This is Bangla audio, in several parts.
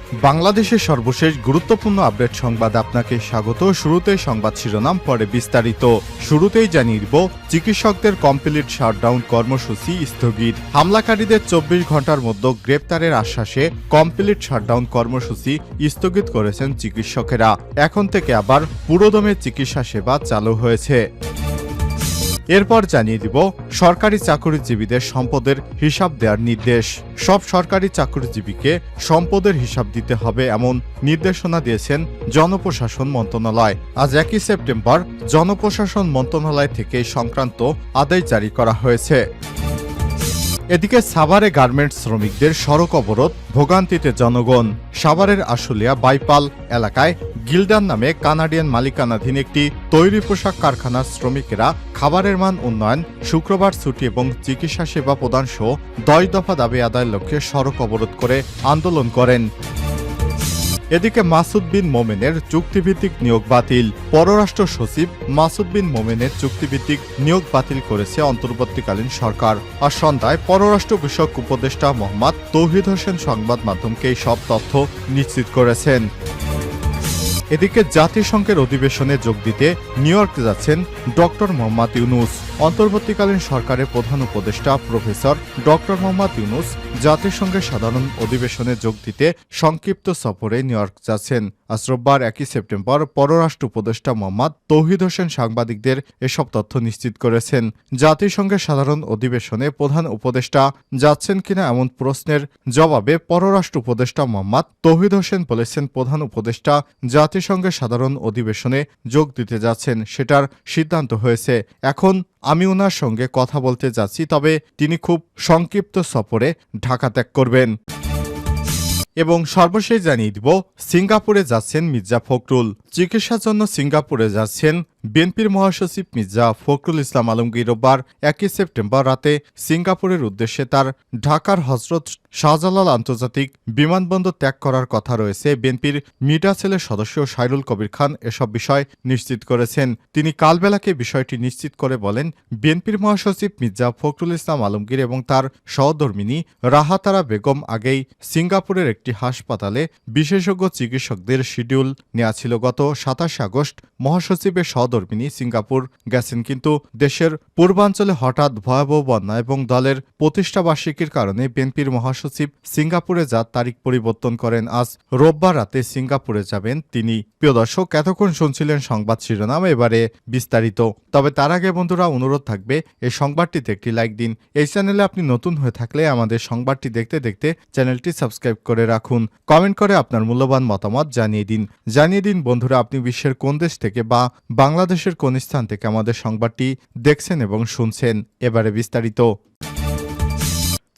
বাংলাদেশের সর্বশেষ গুরুত্বপূর্ণ আপডেট সংবাদ আপনাকে স্বাগত। শুরুতেই সংবাদ শিরোনাম, পরে বিস্তারিত। শুরুতেই জানিয়ে দিব, চিকিৎসকদের কমপ্লিট শাটডাউন কর্মসূচি স্থগিত। হামলাকারীদের 24 ঘন্টার মধ্যে গ্রেপ্তারের আশ্বাসে কমপ্লিট শাটডাউন কর্মসূচি স্থগিত করেছেন চিকিৎসকেরা। এখন থেকে আবার পুরোদমে চিকিৎসা সেবা চালু হয়েছে। এরপর জানিয়ে দিব, সরকারি চাকরিজীবীদের সম্পদের হিসাব দেওয়ার নির্দেশ। সব সরকারি চাকরিজীবীকে সম্পদের হিসাব দিতে হবে এমন নির্দেশনা দিয়েছেন জনপ্রশাসন মন্ত্রণালয়। আজ 1 সেপ্টেম্বর জনপ্রশাসন মন্ত্রণালয় থেকে সংক্রান্ত আদেশ জারি করা হয়েছে। এদিকে সাভারে গার্মেন্টস শ্রমিকদের সড়ক অবরোধ, ভোগান্তিতে জনগণ। সাভারের আশুলিয়া বাইপাল এলাকায় গিল্ডার নামে কানাডিয়ান মালিকানাধীন একটি তৈরি পোশাক কারখানার শ্রমিকেরা খাবারের মান উন্নয়ন, শুক্রবার ছুটি এবং চিকিৎসা সেবা প্রদান সহ 10 দফা দাবি আদায়ের লক্ষ্যে সড়ক অবরোধ করে আন্দোলন করেন। এদিকে মাসুদ বিন মোমেনের চুক্তিভিত্তিক নিয়োগ বাতিল। পররাষ্ট্র সচিব মাসুদ বিন মোমেনের চুক্তিভিত্তিক নিয়োগ বাতিল করেছে অন্তর্বর্তীকালীন সরকার। আর সন্ধ্যায় পররাষ্ট্র বিষয়ক উপদেষ্টা মোহাম্মদ তৌহিদ হোসেন সংবাদ মাধ্যমকে এই সব তথ্য নিশ্চিত করেছেন। এদিকে জাতিসংঘের অধিবেশনে যোগ দিতে নিউ ইয়র্ক যাচ্ছেন ডক্টর মোহাম্মদ ইউনুস। অন্তর্বর্তীকালীন সরকারের প্রধান উপদেষ্টা প্রফেসর ডক্টর মোহাম্মদ ইউনুস জাতিসংঘের সাধারণ অধিবেশনে যোগ দিতে সংক্ষিপ্ত সফরে নিউ ইয়র্ক যাচ্ছেন। আজ রোববার 1 সেপ্টেম্বর পররাষ্ট্র উপদেষ্টা মোহাম্মদ তৌহিদ হোসেন সাংবাদিকদের এসব তথ্য নিশ্চিত করেছেন। জাতিসংঘের সাধারণ অধিবেশনে প্রধান উপদেষ্টা যাচ্ছেন কিনা এমন প্রশ্নের জবাবে পররাষ্ট্র উপদেষ্টা মোহাম্মদ তৌহিদ হোসেন বলেছেন, প্রধান উপদেষ্টা জাতিসংঘের সাধারণ অধিবেশনে যোগ দিতে যাচ্ছেন, সেটার সিদ্ধান্ত হয়েছে। এখন আমি ওনার সঙ্গে কথা বলতে যাচ্ছি, তবে তিনি খুব সংক্ষিপ্ত সফরে ঢাকা ত্যাগ করবেন। এবং সর্বশেষ জানিয়ে দিব, সিঙ্গাপুরে যাচ্ছেন মির্জা ফখরুল। চিকিৎসার জন্য সিঙ্গাপুরে যাচ্ছেন বিএনপির মহাসচিব মির্জা ফখরুল ইসলাম আলমগীর। রোববার 1 সেপ্টেম্বর রাতে সিঙ্গাপুরের উদ্দেশ্যে তার ঢাকার হজরত শাহজালাল আন্তর্জাতিক বিমানবন্দর ত্যাগ করার কথা রয়েছে। বিএনপির মিডিয়া সেলের সদস্য সাইরুল কবির খান এসব বিষয় নিশ্চিত করেছেন। তিনি কালবেলাকে বিষয়টি নিশ্চিত করে বলেন, বিএনপির মহাসচিব মির্জা ফখরুল ইসলাম আলমগীর এবং তার সহধর্মিণী রাহাতারা বেগম আগেই সিঙ্গাপুরের একটি হাসপাতালে বিশেষজ্ঞ চিকিৎসকদের শিডিউল নেওয়া ছিল। গত 27 আগস্ট মহাসচিবের সহধর্মিণী সিঙ্গাপুর গেছেন, কিন্তু দেশের পূর্বাঞ্চলে হঠাৎ ভয়াবহ বন্যা এবং দলের প্রতিষ্ঠাবার্ষিকীর কারণে বিএনপির মহাসচিব সিঙ্গাপুরে যাওয়ার তারিখ পরিবর্তন করেন। আজ রোববার রাতে সিঙ্গাপুরে যাবেন তিনি। প্রিয় দর্শক, এতক্ষণ শুনছিলেন সংবাদ শিরোনাম, এবারে বিস্তারিত। তবে তার আগে বন্ধুরা, অনুরোধ থাকবে এই সংবাদটিতে একটি লাইক দিন। এই চ্যানেলে আপনি নতুন হয়ে থাকলে আমাদের সংবাদটি দেখতে দেখতে চ্যানেলটি সাবস্ক্রাইব করে রাখুন। কমেন্ট করে আপনার মূল্যবান মতামত জানিয়ে দিন বন্ধুরা, আপনি বিশ্বের কোন দেশ থেকে বা বাংলাদেশের কোন স্থান থেকে আমাদের সংবাদটি দেখছেন এবং শুনছেন। এবারে বিস্তারিত।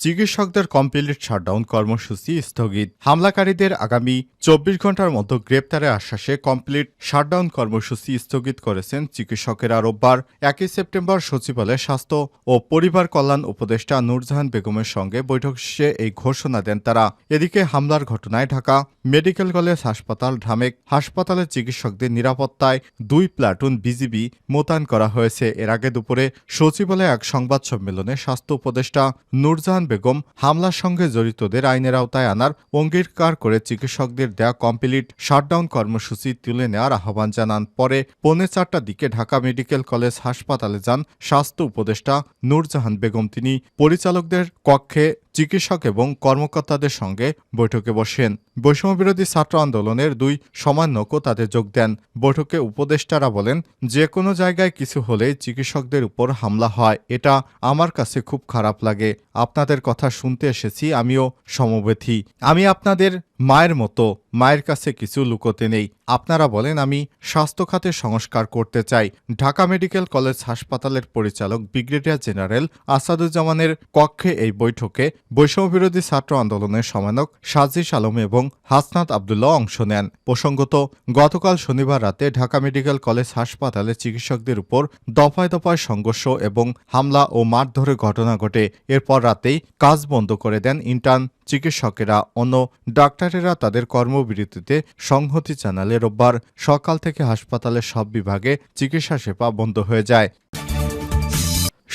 চিকিৎসকদের কমপ্লিট শাটডাউন কর্মসূচি স্থগিত। হামলাকারীদের আগামী 24 ঘন্টার মধ্যে গ্রেপ্তারের আশ্বাসে কমপ্লিট শাটডাউন কর্মসূচি স্থগিত করেছেন চিকিৎসকেরা। রোববার 1 সেপ্টেম্বর সচিবালয়ে স্বাস্থ্য ও পরিবার কল্যাণ উপদেষ্টা নূরজাহান বেগমের সঙ্গে বৈঠক শেষে এই ঘোষণা দেন তারা। এদিকে হামলার ঘটনায় ঢাকা মেডিকেল কলেজ হাসপাতাল, ঢামেক হাসপাতালের চিকিৎসকদের নিরাপত্তায় 2 প্লাটুন বিজিবি মোতায়েন করা হয়েছে। এর আগে দুপুরে সচিবালয়ে এক সংবাদ সম্মেলনে স্বাস্থ্য উপদেষ্টা নূরজাহান বেগম হামলার সঙ্গে জড়িতদের আইনের আওতায় আনার অঙ্গীকার করে চিকিৎসকদের দেয়া কমপ্লিট শাটডাউন কর্মসূচি তুলে নেওয়ার আহ্বান জানান। পরে 3:45টার দিকে ঢাকা মেডিকেল কলেজ হাসপাতালে যান স্বাস্থ্য উপদেষ্টা নূরজাহান বেগম। তিনি পরিচালকদের কক্ষে চিকিৎসক এবং কর্মকর্তাদের সঙ্গে বৈঠকে বসেন। বৈষম্যবিরোধী ছাত্র আন্দোলনের 2 সমন্বয়কও তাদের যোগ দেন। বৈঠকে উপদেষ্টারা বলেন, যে কোনো জায়গায় কিছু হলেই চিকিৎসকদের উপর হামলা হয়, এটা আমার কাছে খুব খারাপ লাগে। আপনাদের কথা শুনতে এসেছি, আমিও সমবেথী। আমি আপনাদের মায়ের মতো, মায়ের কাছে কিছু লুকোতে নেই। আপনারা বলেন আমি স্বাস্থ্য খাতে সংস্কার করতে চাই। ঢাকা মেডিকেল কলেজ হাসপাতালের পরিচালক ব্রিগেডিয়ার জেনারেল আসাদুজ্জামানের কক্ষে এই বৈঠকে বৈষম্যবিরোধী ছাত্র আন্দোলনের সমন্বয়ক সাজিশ আলম এবং হাসনাত আবদুল্লাহ অংশ নেন। প্রসঙ্গত, গতকাল শনিবার রাতে ঢাকা মেডিকেল কলেজ হাসপাতালে চিকিৎসকদের উপর দফায় দফায় সংঘর্ষ এবং হামলা ও মারধরের ঘটনা ঘটে। এরপর রাতেই কাজ বন্ধ করে দেন ইন্টার্ন চিকিৎসকেরা। অন্য ডাক্তারেরা তাদের কর্মবিরতিতে সংহতি জানালে রোববার সকাল থেকে হাসপাতালের সব বিভাগে চিকিৎসা সেবা বন্ধ হয়ে যায়।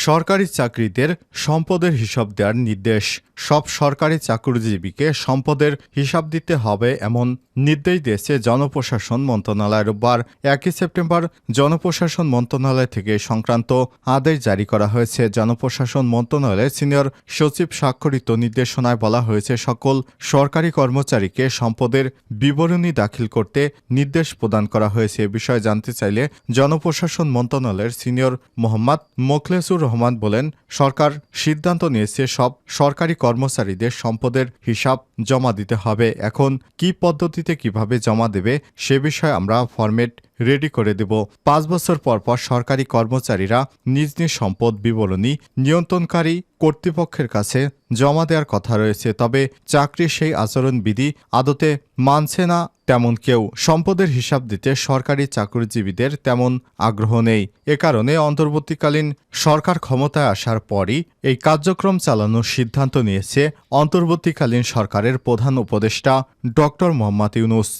সরকারি চাকরিদের সম্পদের হিসাব দেওয়ার নির্দেশ। সব সরকারি চাকরিজীবীকে সম্পদের হিসাব দিতে হবে এমন নির্দেশ দিয়েছে জনপ্রশাসন মন্ত্রণালয়। রোববার 1 সেপ্টেম্বর জনপ্রশাসন মন্ত্রণালয় থেকে সংক্রান্ত আদেশ জারি করা হয়েছে। জনপ্রশাসন মন্ত্রণালয়ের সিনিয়র সচিব স্বাক্ষরিত নির্দেশনায় বলা হয়েছে, সকল সরকারি কর্মচারীকে সম্পদের বিবরণী দাখিল করতে নির্দেশ প্রদান করা হয়েছে। এ বিষয়ে জানতে চাইলে জনপ্রশাসন মন্ত্রণালয়ের সিনিয়র মোহাম্মদ মোখলেসুর রহমান বলেন, সরকার সিদ্ধান্ত নিয়েছে সব সরকারি কর্মচারীদের সম্পদের হিসাব জমা দিতে হবে। এখন কি পদ্ধতিতে কিভাবে জমা দেবে সে বিষয়ে আমরা ফরম্যাট রেডি করে দেব। 5 বছর পর পর সরকারি কর্মচারীরা নিজ নিজ সম্পদ বিবরণী নিয়ন্ত্রণকারী কর্তৃপক্ষের কাছে জমা দেওয়ার কথা রয়েছে। তবে চাকরির সেই আচরণবিধি আদতে মানছে না তেমন কেউ। সম্পদের হিসাব দিতে সরকারি চাকরিজীবীদের তেমন আগ্রহ নেই। এ কারণে অন্তর্বর্তীকালীন সরকার ক্ষমতায় আসার পরই এই কার্যক্রম চালানোর সিদ্ধান্ত নিয়েছে অন্তর্বর্তীকালীন সরকারের প্রধান উপদেষ্টা ডক্টর মোহাম্মদ ইউনূস।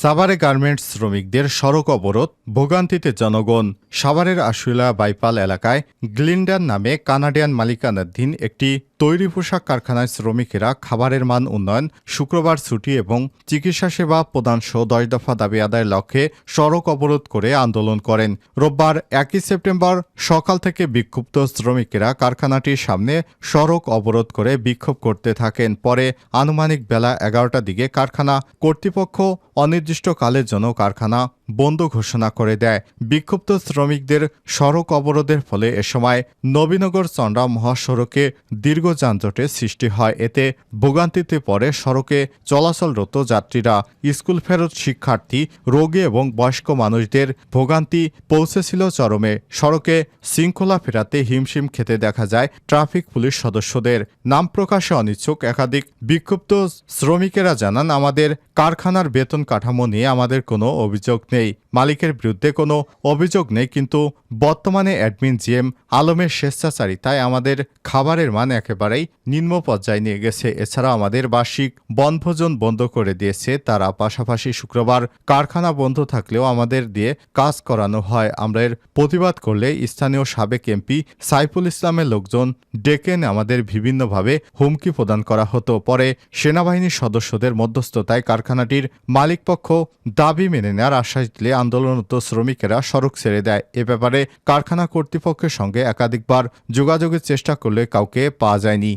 সাভারে গার্মেন্টস শ্রমিকদের সড়ক অবরোধ, ভোগান্তিতে জনগণ। সাভারের আশুলিয়া বাইপাল এলাকায় গ্লিন্ডার নামে কানাডিয়ান মালিকানাধীন একটি তৈরি পোশাক কারখানায় শ্রমিকেরা খাবারের মান উন্নয়ন, শুক্রবার ছুটি এবং চিকিৎসা সেবা প্রদান সহ 10 দফা দাবি আদায়ের লক্ষ্যে সড়ক অবরোধ করে আন্দোলন করেন। রোববার 1 সেপ্টেম্বর সকাল থেকে বিক্ষুব্ধ শ্রমিকেরা কারখানাটির সামনে সড়ক অবরোধ করে বিক্ষোভ করতে থাকেন। পরে আনুমানিক বেলা 11টার দিকে কারখানা কর্তৃপক্ষ অনির্দিষ্টকালের জন্য কারখানা বন্ধ ঘোষণা করে দেয়। বিক্ষুব্ধ শ্রমিকদের সড়ক অবরোধের ফলে এ সময় নবীনগর চন্দ্রা মহাসড়কে দীর্ঘ যানজটের সৃষ্টি হয়। এতে ভোগান্তিতে পড়ে সড়কে চলাচলরত যাত্রীরা। স্কুল ফেরত শিক্ষার্থী, রোগী এবং বয়স্ক মানুষদের ভোগান্তি পৌঁছেছিল চরমে। সড়কে শৃঙ্খলা ফেরাতে হিমশিম খেতে দেখা যায় ট্রাফিক পুলিশ সদস্যদের। নাম প্রকাশে অনিচ্ছুক একাধিক বিক্ষুব্ধ শ্রমিকেরা জানান, আমাদের কারখানার বেতন কাঠামো নিয়ে আমাদের কোনো অভিযোগ নেই, মালিকের বিরুদ্ধে কোনো অভিযোগ নেই, কিন্তু বর্তমানে অ্যাডমিন জিএম আলমের স্বেচ্ছাচারিতায় আমাদের খাবারের মান একেবারেই নিম্ন পর্যায়ে নিয়ে গেছে। এছাড়া আমাদের বার্ষিক বনভোজন বন্ধ করে দিয়েছে তারা। পাশাপাশি শুক্রবার কারখানা বন্ধ থাকলেও আমাদের দিয়ে কাজ করানো হয়। আমরা এর প্রতিবাদ করলে স্থানীয় সাবেক এমপি সাইফুল ইসলামের লোকজন ডেকে এনে আমাদের বিভিন্নভাবে হুমকি প্রদান করা হতো। পরে সেনাবাহিনীর সদস্যদের মধ্যস্থতায় কারখানাটির মালিকপক্ষ দাবি মেনে নেওয়ার আশ্বাস দিলে আন্দোলনরত শ্রমিকেরা সড়ক ছেড়ে দেয়। এ ব্যাপারে কারখানা কর্তৃপক্ষের সঙ্গে একাধিকবার যোগাযোগের চেষ্টা করলে কাউকে পাওয়া যায়নি।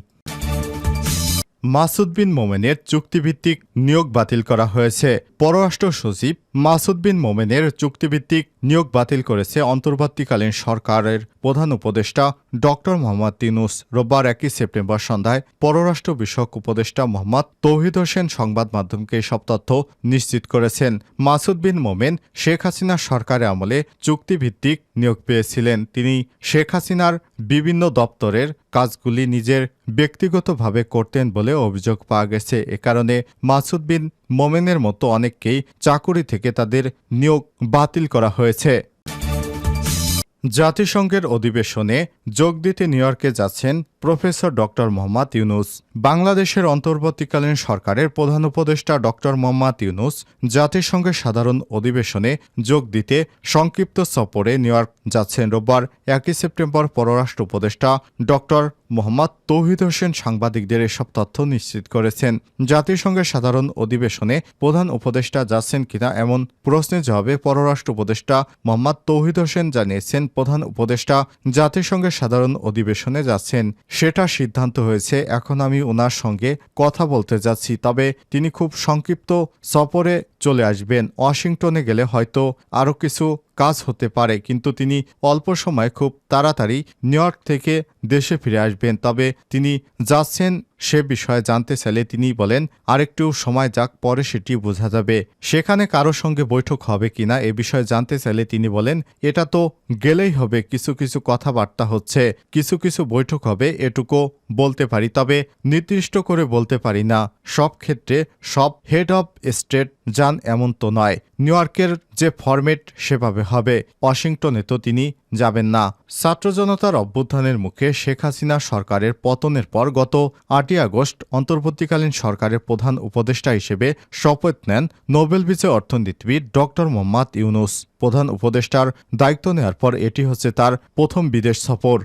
মাসুদ বিন মোমেনের চুক্তিভিত্তিক নিয়োগ বাতিল করা হয়েছে। পররাষ্ট্র সচিব মাসুদ বিন মোমেনের চুক্তিভিত্তিক নিয়োগ বাতিল করেছে অন্তর্বর্তীকালীন সরকারের প্রধান উপদেষ্টা ডক্টর মোহাম্মদ ইউনূস। রোববার 1 সেপ্টেম্বর সন্ধ্যায় পররাষ্ট্র বিষয়ক উপদেষ্টা মোহাম্মদ তৌহিদ হোসেন সংবাদ মাধ্যমকে সব তথ্য নিশ্চিত করেছেন। মাসুদ বিন মোমেন শেখ হাসিনার সরকারের আমলে চুক্তিভিত্তিক নিয়োগ পেয়েছিলেন। তিনি শেখ হাসিনার বিভিন্ন দপ্তরের কাজগুলি নিজের ব্যক্তিগতভাবে করতেন বলে অভিযোগ পাওয়া গেছে। এ কারণে মাসুদ বিন মোমেনের মতো অনেককেই চাকুরি থেকে তাদের নিয়োগ বাতিল করা হয়েছে। জাতিসংঘের অধিবেশনে যোগ দিতে নিউ ইয়র্কে যাচ্ছেন প্রফেসর ডক্টর মোহাম্মদ ইউনূস। বাংলাদেশের অন্তর্বর্তীকালীন সরকারের প্রধান উপদেষ্টা ডক্টর মোহাম্মদ ইউনূস জাতিসংঘের সাধারণ অধিবেশনে যোগ দিতে সংক্ষিপ্ত সফরে নিউ ইয়র্ক যাচ্ছেন। রোববার 1 সেপ্টেম্বর পররাষ্ট্র উপদেষ্টা ডক্টর মোহাম্মদ তৌহিদ হোসেন সাংবাদিকদের এসব তথ্য নিশ্চিত করেছেন। জাতিসংঘের সাধারণ অধিবেশনে প্রধান উপদেষ্টা যাচ্ছেন কিনা এমন প্রশ্নের জবাবে পররাষ্ট্র উপদেষ্টা মোহাম্মদ তৌহিদ হোসেন জানিয়েছেন, প্রধান উপদেষ্টা জাতিসংঘের সাধারণ অধিবেশনে যাচ্ছেন, সেটা সিদ্ধান্ত হয়েছে। এখন আমি ওনার সঙ্গে কথা বলতে যাচ্ছি, তবে তিনি খুব সংক্ষিপ্ত সফরে চলে আসবেন। ওয়াশিংটনে গেলে হয়তো আরও কিছু কাজ হতে পারে, কিন্তু তিনি অল্প সময় খুব তাড়াতাড়ি নিউ ইয়র্ক থেকে দেশে ফিরে আসবেন। তবে তিনি যাচ্ছেন সে বিষয়ে জানতে চাইলে তিনি বলেন, আরেকটু সময় যাক, পরে সেটি বোঝা যাবে। সেখানে কারো সঙ্গে বৈঠক হবে কিনা এ বিষয়ে জানতে চাইলে তিনি বলেন, এটা তো গেলেই হবে, কিছু কিছু কথাবার্তা হচ্ছে, কিছু কিছু বৈঠক হবে, এটুকু বলতে পারি, তবে নির্দিষ্ট করে বলতে পারি না সব ক্ষেত্রে সব হেড অব স্টেট যান এমন তো নয়। নিউ ইয়র্কের যে ফরম্যাট সেভাবে হবে, ওয়াশিংটনে তো তিনি যাবেন না। ছাত্র জনতার অভ্যুত্থানের মুখে শেখ হাসিনা সরকারের পতনের পর গত 8ই আগস্ট অন্তর্বর্তীকালীন সরকারের প্রধান উপদেষ্টা হিসেবে শপথ নেন নোবেল বিজয়ী অর্থনীতিবিদ ডক্টর মোহাম্মদ ইউনূস। প্রধান উপদেষ্টার দায়িত্ব নেওয়ার পর এটি হচ্ছে তার প্রথম বিদেশ সফর।